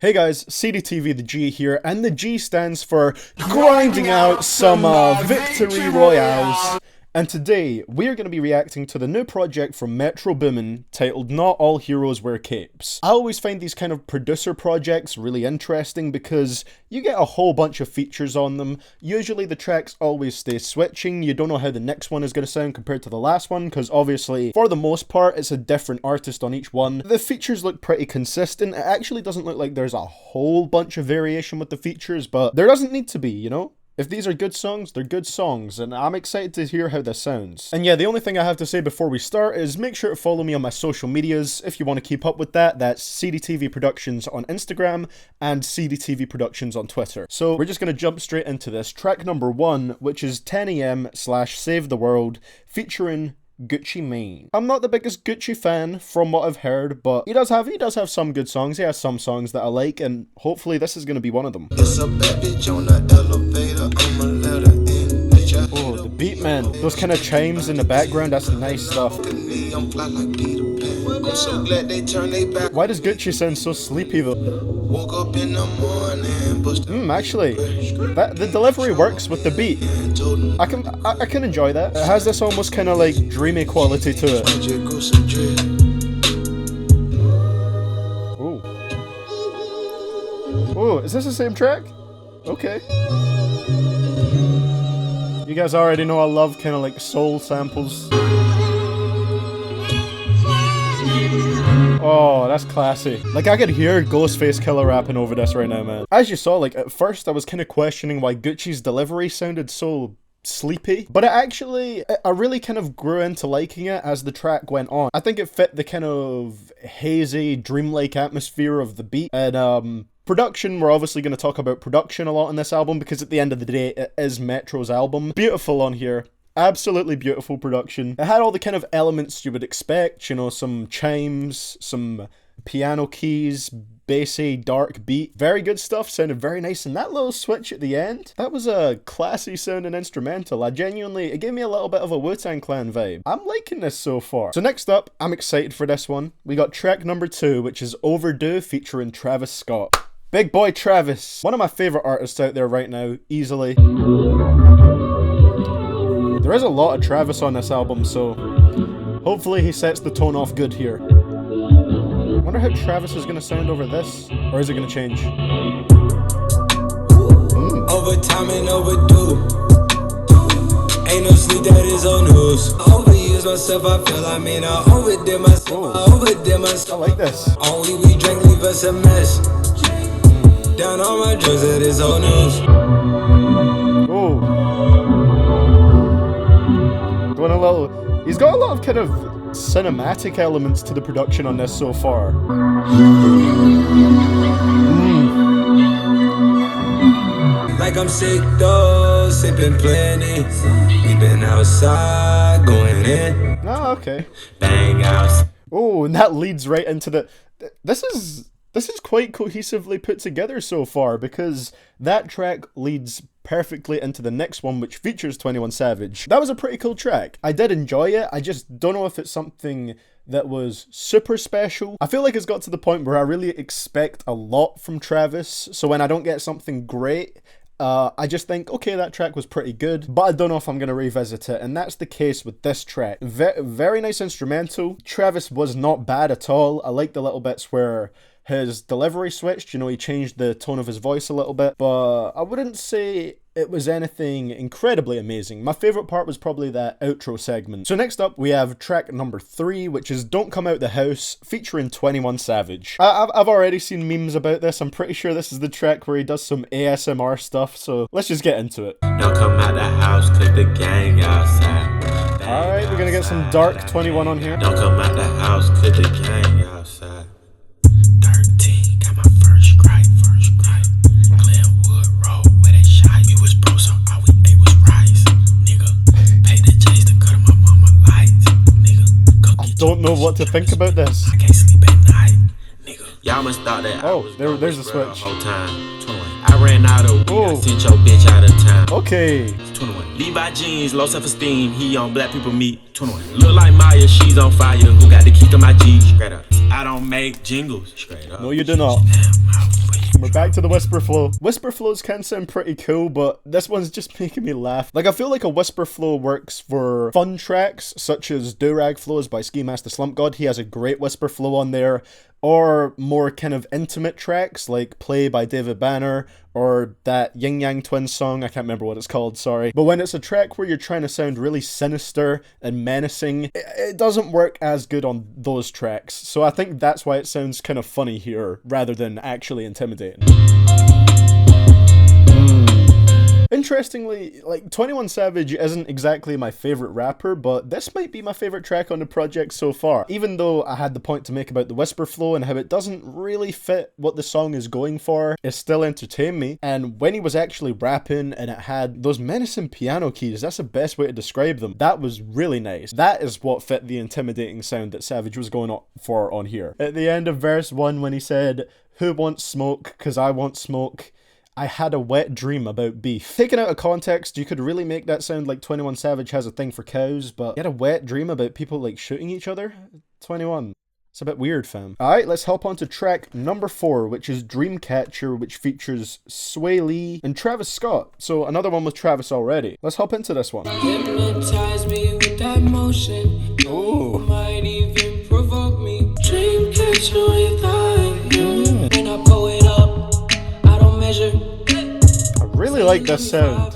Hey guys, CDTVThaG here, and the G stands for grinding out some victory royales. And today, we are going to be reacting to the new project from Metro Boomin titled Not All Heroes Wear Capes. I always find these kind of producer projects really interesting because you get a whole bunch of features on them. Usually the tracks always stay switching. You don't know how the next one is going to sound compared to the last one because obviously, for the most part, it's a different artist on each one. The features look pretty consistent. It actually doesn't look like there's a whole bunch of variation with the features, but there doesn't need to be, you know? If these are good songs, they're good songs, and I'm excited to hear how this sounds. And yeah, the only thing I have to say before we start is make sure to follow me on my social medias if you want to keep up with that. That's CDTV Productions on Instagram and CDTV Productions on Twitter. So we're just going to jump straight into this. Track number 1, which is 10 AM/Save the World, featuring Gucci Mane. I'm not the biggest Gucci fan from what I've heard, but he does have some good songs. He has some songs that I like, and hopefully this is going to be one of them. It's a bad bitch on the elevator. I'ma let her in. Oh, the beat, man. Those kind of chimes in the background, that's nice stuff. I'm fly like Peter Pan. I'm so glad they turned their back. Why does Gucci sound so sleepy though? Woke up in the morning. Actually, the delivery works with the beat. I can enjoy that. It has this almost kind of like dreamy quality to it. Oh, is this the same track? Okay. You guys already know I love kind of like soul samples. Oh, that's classy. Like, I could hear Ghostface Killer rapping over this right now, man. As you saw, like, at first I was kind of questioning why Gucci's delivery sounded so sleepy, but I really kind of grew into liking it as the track went on. I think it fit the kind of hazy, dreamlike atmosphere of the beat, and production, we're obviously going to talk about production a lot in this album because at the end of the day, it is Metro's album. Beautiful on here. Absolutely beautiful production. It had all the kind of elements you would expect, you know, some chimes, some piano keys, bassy, dark beat. Very good stuff, sounded very nice, and that little switch at the end, that was a classy sounding instrumental. It gave me a little bit of a Wu-Tang Clan vibe. I'm liking this so far. So next up, I'm excited for this one. We got track number 2, which is Overdue featuring Travis Scott. Big boy Travis, one of my favorite artists out there right now, easily. There is a lot of Travis on this album, so hopefully he sets the tone off good here. I wonder how Travis is going to sound over this, or is it going to change? Overtime and overdue. Ain't no sleep, that is on news. Overuse myself, I feel I overdid myself. I overdid myself. I like this. Only we drink, leave us a mess. Down on my drugs, that is on news. Oh. He's got a lot of kind of cinematic elements to the production on this so far. Like I'm sick though, sipping plenty. We been outside, going in. Oh, okay. Bang out. Oh, and that leads right into the... This is quite cohesively put together so far because that track leads perfectly into the next one, which features 21 Savage. That was a pretty cool track. I did enjoy it. I just don't know if it's something that was super special. I feel like it's got to the point where I really expect a lot from Travis, so when I don't get something great, I just think, okay, that track was pretty good, but I don't know if I'm going to revisit it, and that's the case with this track. Very nice instrumental. Travis was not bad at all. I like the little bits where his delivery switched, you know, he changed the tone of his voice a little bit, but I wouldn't say it was anything incredibly amazing. My favourite part was probably that outro segment. So next up, we have track number 3, which is Don't Come Out the House, featuring 21 Savage. I've already seen memes about this. I'm pretty sure this is the track where he does some ASMR stuff, so let's just get into it. Don't come out the house, cause the gang outside. Alright, we're gonna get some dark 21 on here. Don't come out the house, cause the gang outside. 13, got my first cry. Glenwood Road, where they shot. We was bro, so all we ate was rice. Nigga, pay the J's to cut my mama lights. Nigga, I don't know what to think about this. I can't sleep at night. Nigga, y'all must thought that. Oh, there's the switch. Whole time. 21. I ran out of weed. I sent your bitch out of town. Okay. 21. Levi jeans, low self-esteem. He on black people meat. 21. Look like Maya, she's on fire. Who got the key to my G? Straight up. I don't make jingles. Straight up. No, you do not. Back to the whisper flow. Whisper flows can sound pretty cool, but this one's just making me laugh. Like, I feel like a whisper flow works for fun tracks, such as Do-Rag Flows by Ski Master Slump God. He has a great whisper flow on there. Or more kind of intimate tracks like Play by David Banner, or that Yin Yang Twins song, I can't remember what it's called, sorry. But when it's a track where you're trying to sound really sinister and menacing, it doesn't work as good on those tracks. So I think that's why it sounds kind of funny here, rather than actually intimidating. Interestingly, like, 21 Savage isn't exactly my favourite rapper, but this might be my favourite track on the project so far. Even though I had the point to make about the whisper flow and how it doesn't really fit what the song is going for, it still entertained me. And when he was actually rapping and it had those menacing piano keys, that's the best way to describe them, that was really nice. That is what fit the intimidating sound that Savage was going for on here. At the end of verse 1 when he said, "Who wants smoke? 'Cause I want smoke. I had a wet dream about beef." Taken out of context, you could really make that sound like 21 Savage has a thing for cows, but he had a wet dream about people like shooting each other? 21. It's a bit weird, fam. Alright, let's hop on to track number 4, which is Dreamcatcher, which features Swae Lee and Travis Scott. So another one with Travis already. Let's hop into this one. Hypnotize me with that motion. Oh. Might even provoke me. Dreamcatcher with I. When I pull it up, I don't measure. I really like this sound.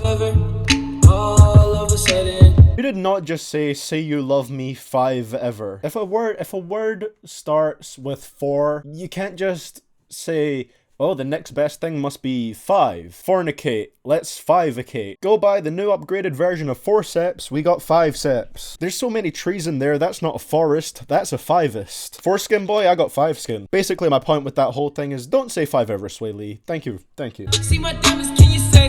All of a sudden. You did not just say you love me 5 ever. If a word starts with 4, you can't just say, oh, the next best thing must be 5. Fornicate, let's 5-acate. Go buy the new upgraded version of forceps, we got 5-seps. There's so many trees in there, that's not a forest, that's a 5ist. Foreskin boy, I got 5 skin. Basically my point with that whole thing is, don't say 5 ever, Swae Lee. Thank you. See my diamonds, can you say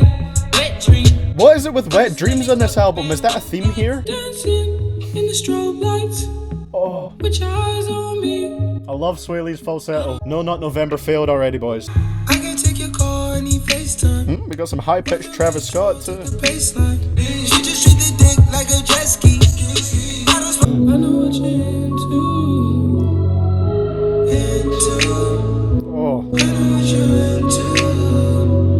wet dream? What is it with wet dreams on this album? Is that a theme here? Dancing in the strobe lights. Oh. With your eyes on me. I love Swae Lee's falsetto. No, not November failed already, boys. I can take your call and need FaceTime. We got some high-pitched Travis Scott too. The baseline. She just treat the dick like a jet ski. I know what you're into. Oh. I know what you're into.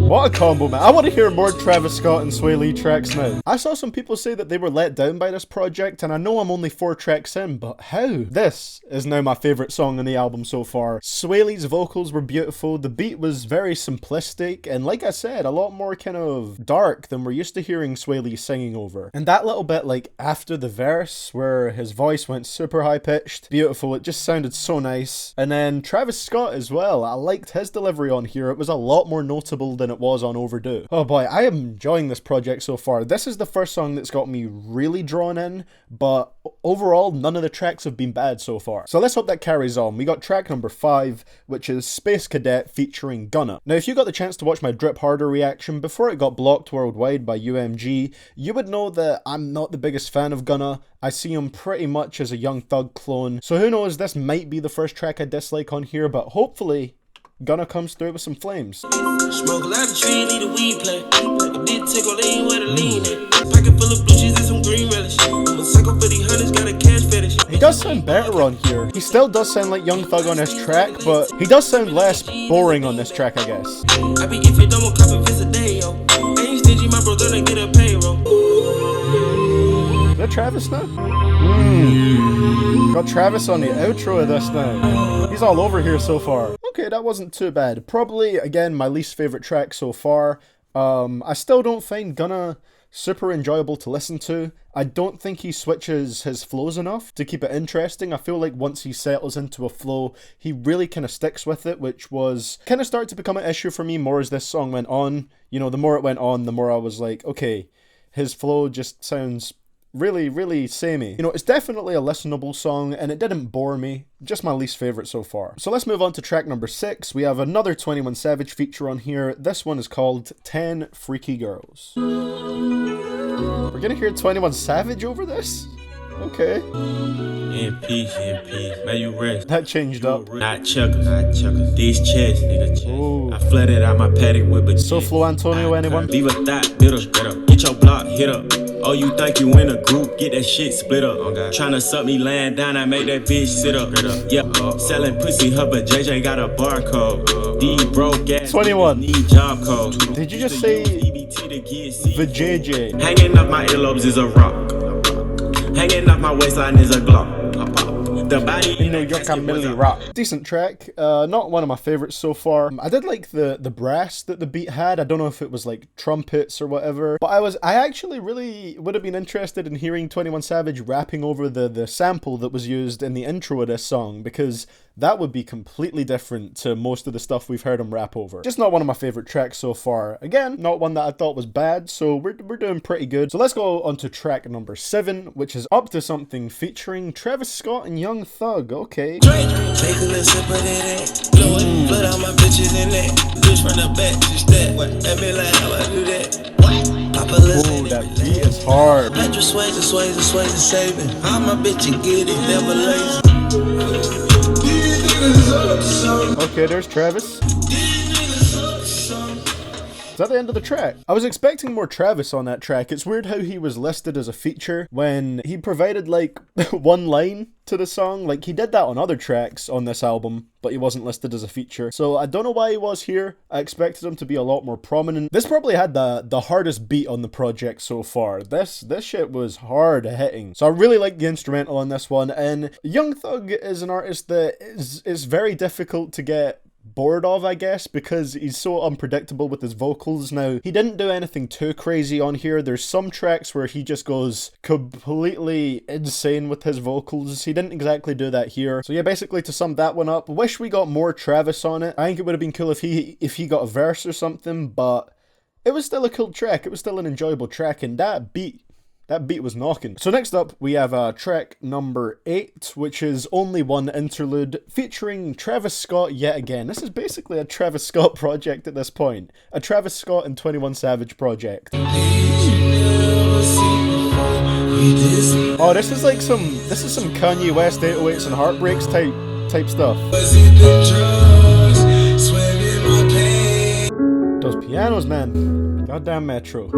What a combo, man. I want to hear more Travis Scott and Swae Lee tracks now. I saw some people say that they were let down by this project, and I know I'm only 4 tracks in, but how? This is now my favourite song on the album so far. Swae Lee's vocals were beautiful, the beat was very simplistic, and like I said, a lot more kind of dark than we're used to hearing Swae Lee singing over. And that little bit like after the verse, where his voice went super high-pitched, beautiful, it just sounded so nice. And then Travis Scott as well, I liked his delivery on here, it was a lot more notable than it was on Overdue. Oh boy, I am enjoying this project so far. This is the first song that's got me really drawn in, but overall, none of the tracks have been bad so far. So let's hope that carries on. We got track number 5, which is Space Cadet featuring Gunna. Now, if you got the chance to watch my Drip Harder reaction before it got blocked worldwide by UMG, you would know that I'm not the biggest fan of Gunna. I see him pretty much as a Young Thug clone. So who knows, this might be the first track I dislike on here, but hopefully Gunna comes through with some flames. Smoke a lot of tree, need a weed plant. I did take a lean where the lean at. Pocket full of blue cheese and some green relish. I'm a psycho for these hunters, got a cash fetish. He does sound better on here. He still does sound like Young Thug on this track, but he does sound less boring on this track, I guess. I be if you don't want copy visit day, yo. Ain't stingy, my bro gonna get a payroll. Is that Travis now? Got Travis on the outro of this now. He's all over here so far. Okay, that wasn't too bad. Probably, again, my least favourite track so far. I still don't find Gunna super enjoyable to listen to. I don't think he switches his flows enough to keep it interesting. I feel like once he settles into a flow, he really kind of sticks with it, which was kind of started to become an issue for me more as this song went on. You know, the more it went on, the more I was like, okay, his flow just sounds really samey. You know, it's definitely a listenable song and it didn't bore me, just my least favourite so far. So let's move on to track number 6. We have another 21 Savage feature on here. This one is called 10 Freaky Girls. We're gonna hear 21 Savage over this? Okay. In peace, may you rest. That changed up. Not chuckers, these chests, nigga. Ooh. I flooded out my paddock with a So Flo Antonio, anyone? Leave a thought, bitter. Get your block hit up. Oh, you think you in a group? Get that shit split up. Tryna suck me laying down, I make that bitch sit up. Yeah, selling pussy, her, but JJ got a barcode. These broke ass 21. need job code. Did you just say the JJ? Hanging off my earlobes is a rock. Hanging off my waistline is a glock. The body in New York, I'm Millie Rock. Decent track, not one of my favorites so far. I did like the brass that the beat had. I don't know if it was like trumpets or whatever, but I actually really would have been interested in hearing 21 Savage rapping over the sample that was used in the intro of this song, because that would be completely different to most of the stuff we've heard him rap over. Just not one of my favorite tracks so far. Again, not one that I thought was bad, so we're doing pretty good. So let's go on to track number 7, which is Up to Something featuring Travis Scott and Young Thug. Okay. Take a little sip of that. Blow it, blood out my bitches in that. Bitch from the back, just that. Let me like how I do that. Oh, that beat is hard. Metro Swae Lee saving. I'm a bitch and get it, never lazy. Okay, there's Travis. Is that the end of the track? I was expecting more Travis on that track. It's weird how he was listed as a feature when he provided like one line to the song. Like he did that on other tracks on this album, but he wasn't listed as a feature. So I don't know why he was here. I expected him to be a lot more prominent. This probably had the hardest beat on the project so far. This shit was hard hitting. So I really like the instrumental on this one. And Young Thug is an artist that is very difficult to get bored of, I guess, because he's so unpredictable with his vocals. Now, he didn't do anything too crazy on here. There's some tracks where he just goes completely insane with his vocals. He didn't exactly do that here. So yeah, basically to sum that one up, wish we got more Travis on it. I think it would have been cool if he got a verse or something, but it was still a cool track. It was still an enjoyable track, and that beat was knocking. So next up, we have track number 8, which is Only One Interlude, featuring Travis Scott yet again. This is basically a Travis Scott project at this point. A Travis Scott and 21 Savage project. Oh, this is some Kanye West 808s and Heartbreaks type stuff. Those pianos, man. Goddamn Metro.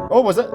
Oh, was it?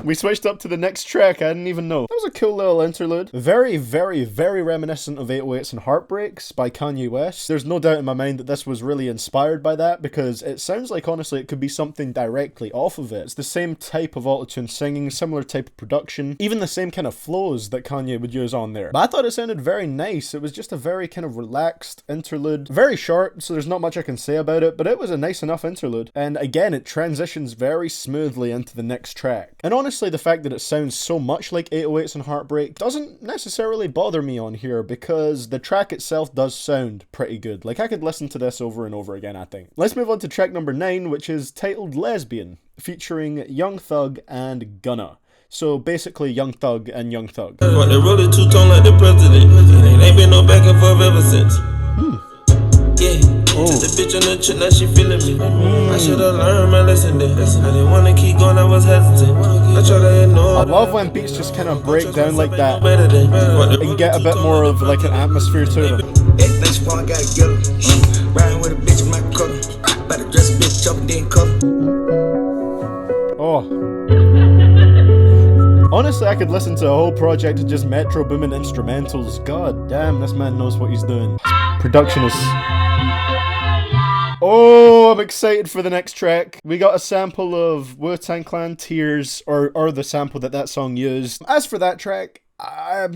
We switched up to the next track, I didn't even know. That was a cool little interlude. Very, very, very reminiscent of 808s and Heartbreaks by Kanye West. There's no doubt in my mind that this was really inspired by that, because it sounds like, honestly, it could be something directly off of it. It's the same type of autotune singing, similar type of production, even the same kind of flows that Kanye would use on there. But I thought it sounded very nice. It was just a very kind of relaxed interlude. Very short, so there's not much I can say about it, but it was a nice enough interlude. And again, it transitions very smoothly into the next track. And honestly, the fact that it sounds so much like 808s and Heartbreak doesn't necessarily bother me on here, because the track itself does sound pretty good. Like, I could listen to this over and over again, I think. Let's move on to track number 9, which is titled Lesbian, featuring Young Thug and Gunna. So basically, Young Thug and Young Thug. They rolled it two-tone like the president. Ain't been no back and forth ever since. Yeah. Took the bitch on the trip, now she feeling me. I should've learned my lesson there. I didn't wanna keep going, I was hesitant. I try to ignore. I love when beats just kind of break down like that and get a bit more of like an atmosphere to them. Oh. Honestly, I could listen to a whole project of just Metro Boomin instrumentals. God damn, this man knows what he's doing. Production is... Oh, I'm excited for the next track. We got a sample of Wu-Tang Clan Tears, or the sample that song used. As for that track, I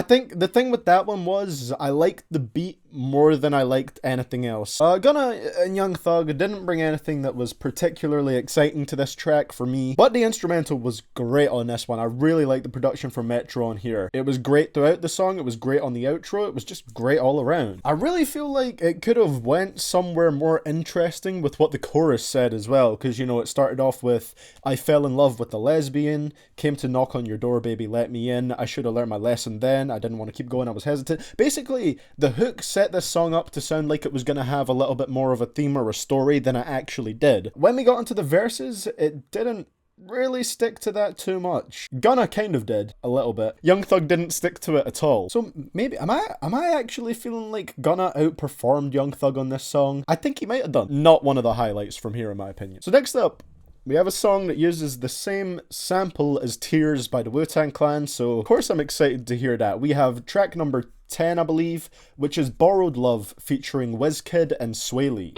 think the thing with that one was I liked the beat more than I liked anything else. Gunna and Young Thug didn't bring anything that was particularly exciting to this track for me, but the instrumental was great on this one. I really liked the production from Metro on here. It was great throughout the song, it was great on the outro, it was just great all around. I really feel like it could have went somewhere more interesting with what the chorus said as well, because, you know, it started off with, I fell in love with a lesbian, came to knock on your door, baby, let me in, I should have learned my lesson then, I didn't want to keep going, I was hesitant. Basically, the hook set this song up to sound like it was going to have a little bit more of a theme or a story than it actually did. When we got into the verses, it didn't really stick to that too much. Gunna kind of did a little bit. Young Thug didn't stick to it at all. So maybe am I actually feeling like Gunna outperformed Young Thug on this song? I think he might have done. Not one of the highlights from here in my opinion. So next up, we have a song that uses the same sample as Tears by the Wu-Tang Clan, so of course I'm excited to hear that. We have track number 10, I believe, which is Borrowed Love featuring Wizkid and Swae Lee.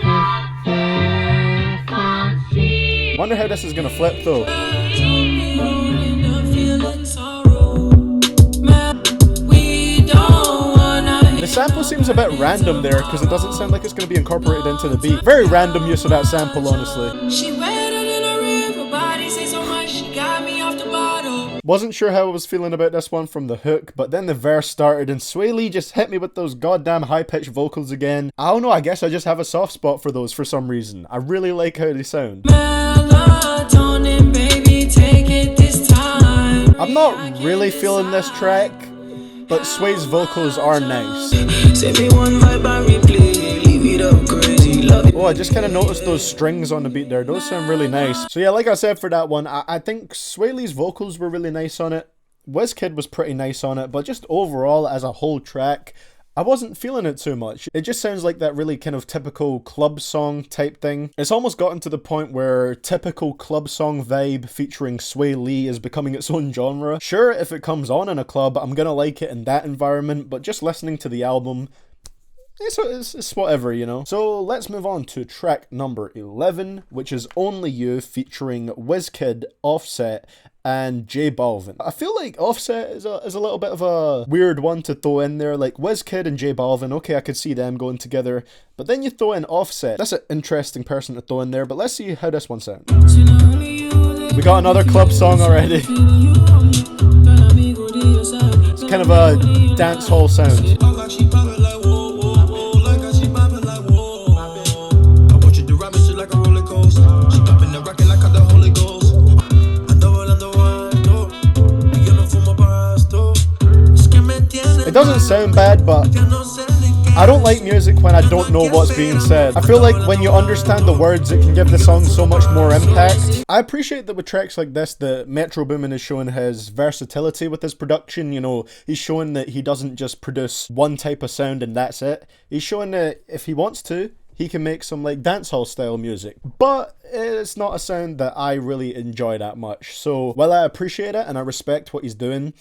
Wonder how this is gonna flip though. The sample seems a bit random there because it doesn't sound like it's going to be incorporated into the beat. Very random use of that sample, honestly. She wetter than a river, body say so much, she got me off the bottle. Wasn't sure how I was feeling about this one from the hook, but then the verse started and Swae Lee just hit me with those goddamn high-pitched vocals again. I don't know, I guess I just have a soft spot for those for some reason. I really like how they sound. Melatonin, baby, take it this time. I'm not really feeling this track, but Swae's vocals are nice. Send me one vibe and replay, leave it up crazy, love it. Oh, I just kind of noticed those strings on the beat there. Those sound really nice. So yeah, like I said for that one, I think Swae Lee's vocals were really nice on it. Wizkid was pretty nice on it, but just overall as a whole track, I wasn't feeling it too much. It just sounds like that really kind of typical club song type thing. It's almost gotten to the point where typical club song vibe featuring Swae Lee is becoming its own genre. Sure, if it comes on in a club, I'm gonna like it in that environment, but just listening to the album, it's whatever, you know. So let's move on to track number 11, which is Only You featuring Wizkid, Offset, and J Balvin. I feel like Offset is a little bit of a weird one to throw in there. Like Wizkid and J Balvin, okay, I could see them going together, but then you throw in Offset. That's an interesting person to throw in there, but let's see how this one sounds. We got another club song already. It's kind of a dance hall sound. It doesn't sound bad, but I don't like music when I don't know what's being said. I feel like when you understand the words, it can give the song so much more impact. I appreciate that with tracks like this, that Metro Boomin is showing his versatility with his production. You know, he's showing that he doesn't just produce one type of sound and that's it. He's showing that if he wants to, he can make some like dancehall style music, but it's not a sound that I really enjoy that much. So while I appreciate it and I respect what he's doing,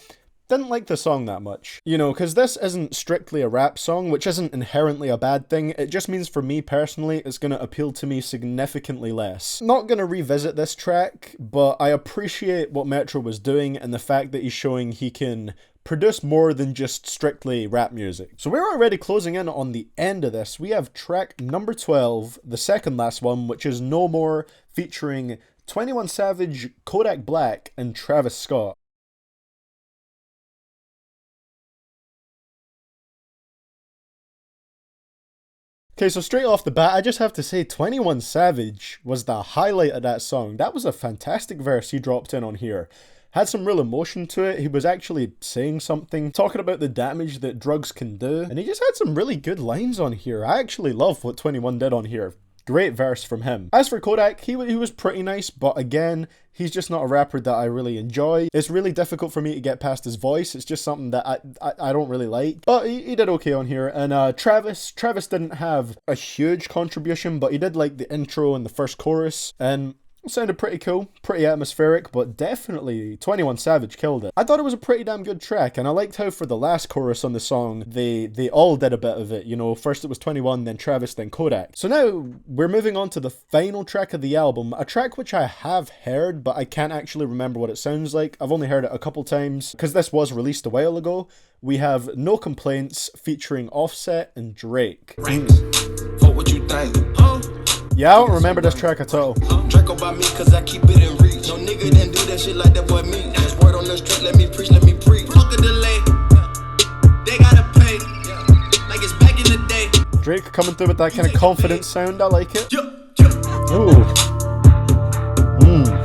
didn't like the song that much. You know, because this isn't strictly a rap song, which isn't inherently a bad thing. It just means for me personally, it's going to appeal to me significantly less. Not going to revisit this track, but I appreciate what Metro was doing and the fact that he's showing he can produce more than just strictly rap music. So we're already closing in on the end of this. We have track number 12, the second last one, which is No More featuring 21 Savage, Kodak Black, and Travis Scott. Okay, so straight off the bat, I just have to say 21 Savage was the highlight of that song. That was a fantastic verse he dropped in on here. Had some real emotion to it. He was actually saying something, talking about the damage that drugs can do. And he just had some really good lines on here. I actually love what 21 did on here. Great verse from him. As for Kodak, he was pretty nice, but again, he's just not a rapper that I really enjoy. It's really difficult for me to get past his voice. It's just something that I don't really like. But he did okay on here. And Travis didn't have a huge contribution, but he did like the intro and the first chorus. And it sounded pretty cool, pretty atmospheric, but definitely 21 Savage killed it. I thought it was a pretty damn good track, and I liked how for the last chorus on the song, they all did a bit of it, you know, first it was 21, then Travis, then Kodak. So now, we're moving on to the final track of the album, a track which I have heard, but I can't actually remember what it sounds like. I've only heard it a couple times, because this was released a while ago. We have No Complaints featuring Offset and Drake. For what you think? Yeah, I don't remember this track at all. Draco by me cause I keep it in reach. No nigga didn't do that shit like that boy me. That's word on the street, let me preach, let me preach. Fuck a delay. They gotta pay. Like it's back in the day. Drake coming through with that kind of confident sound, I like it. Ooh.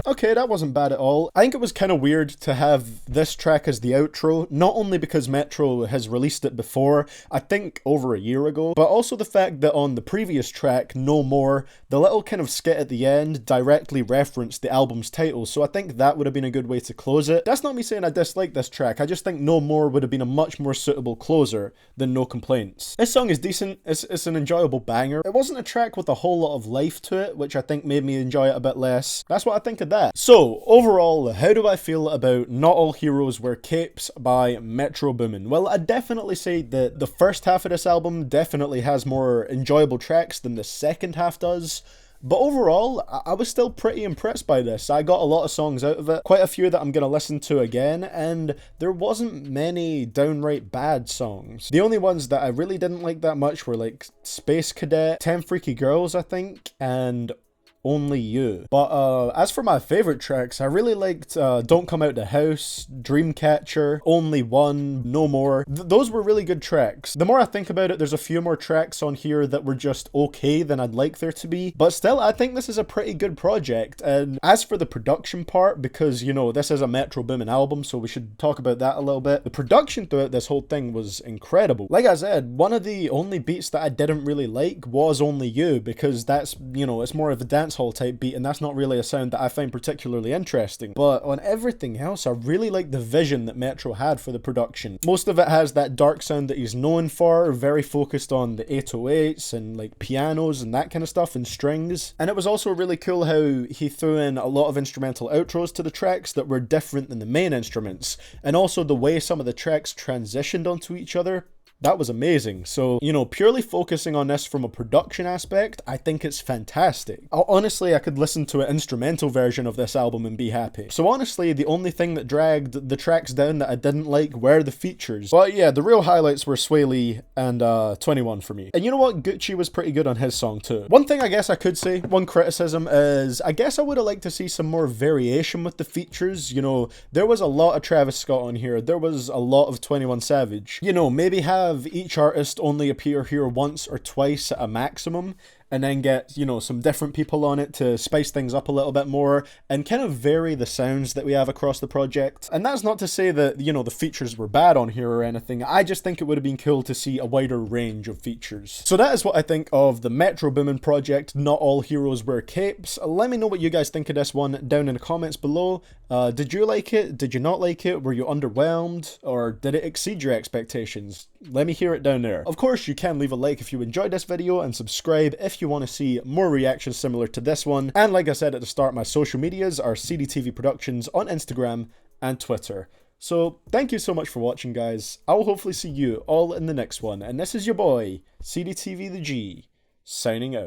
okay, that wasn't bad at all. I think it was kind of weird to have this track as the outro, not only because Metro has released it before, I think over a year ago, but also the fact that on the previous track, No More, the little kind of skit at the end directly referenced the album's title, so I think that would have been a good way to close it. That's not me saying I dislike this track, I just think No More would have been a much more suitable closer than No Complaints. This song is decent, it's an enjoyable banger. It wasn't a track with a whole lot of life to it, which I think made me enjoy it a bit less. That's what I think of that. So, overall, how do I feel about Not All Heroes Wear Capes by Metro Boomin? Well, I'd definitely say that the first half of this album definitely has more enjoyable tracks than the second half does. But overall, I was still pretty impressed by this. I got a lot of songs out of it, quite a few that I'm going to listen to again, and there wasn't many downright bad songs. The only ones that I really didn't like that much were like Space Cadet, 10 Freaky Girls, I think, and Only You. But as for my favorite tracks, I really liked Don't Come Out the House, Dreamcatcher, Only One, No More. Those were really good tracks. The more I think about it, there's a few more tracks on here that were just okay than I'd like there to be. But still, I think this is a pretty good project. And as for the production part, because, you know, this is a Metro Boomin album, so we should talk about that a little bit. The production throughout this whole thing was incredible. Like I said, one of the only beats that I didn't really like was Only You, because that's, you know, it's more of a dance hall type beat, and that's not really a sound that I find particularly interesting. But on everything else, I really like the vision that Metro had for the production. Most of it has that dark sound that he's known for, very focused on the 808s and like pianos and that kind of stuff and strings. And it was also really cool how he threw in a lot of instrumental outros to the tracks that were different than the main instruments, and also the way some of the tracks transitioned onto each other. That was amazing. So, you know, purely focusing on this from a production aspect, I think it's fantastic. Honestly, I could listen to an instrumental version of this album and be happy. So honestly, the only thing that dragged the tracks down that I didn't like were the features. But yeah, the real highlights were Swae Lee and 21 for me. And you know what? Gucci was pretty good on his song too. One thing I guess I could say, one criticism is, I guess I would have liked to see some more variation with the features. You know, there was a lot of Travis Scott on here. There was a lot of 21 Savage. You know, maybe have each artist only appear here once or twice at a maximum, and then get, you know, some different people on it to spice things up a little bit more and kind of vary the sounds that we have across the project. And that's not to say that, you know, the features were bad on here or anything. I just think it would have been cool to see a wider range of features. So that is what I think of the Metro Boomin project, Not All Heroes Wear Capes. Let me know what you guys think of this one down in the comments below. Did you like it? Did you not like it? Were you underwhelmed? Or did it exceed your expectations? Let me hear it down there. Of course, you can leave a like if you enjoyed this video, and subscribe if you want to see more reactions similar to this one. And like I said at the start, my social medias are CDTV Productions on Instagram and Twitter. So thank you so much for watching, guys. I will hopefully see you all in the next one. And this is your boy, CDTVThaG, signing out.